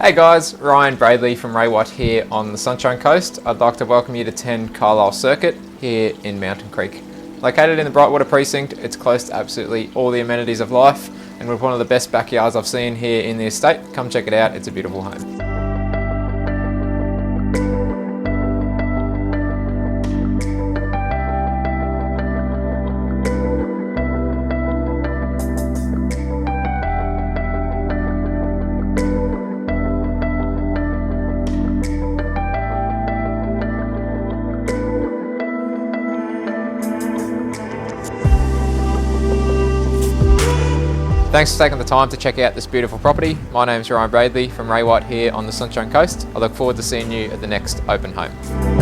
Hey guys, Ryan Bradley from Ray White here on the Sunshine Coast. I'd like to welcome you to 10 Carlisle Circuit here in Mountain Creek. Located in the Brightwater precinct, it's close to absolutely all the amenities of life and with one of the best backyards I've seen here in the estate. Come check it out, it's a beautiful home. Thanks for taking the time to check out this beautiful property. My name's Ryan Bradley from Ray White here on the Sunshine Coast. I look forward to seeing you at the next open home.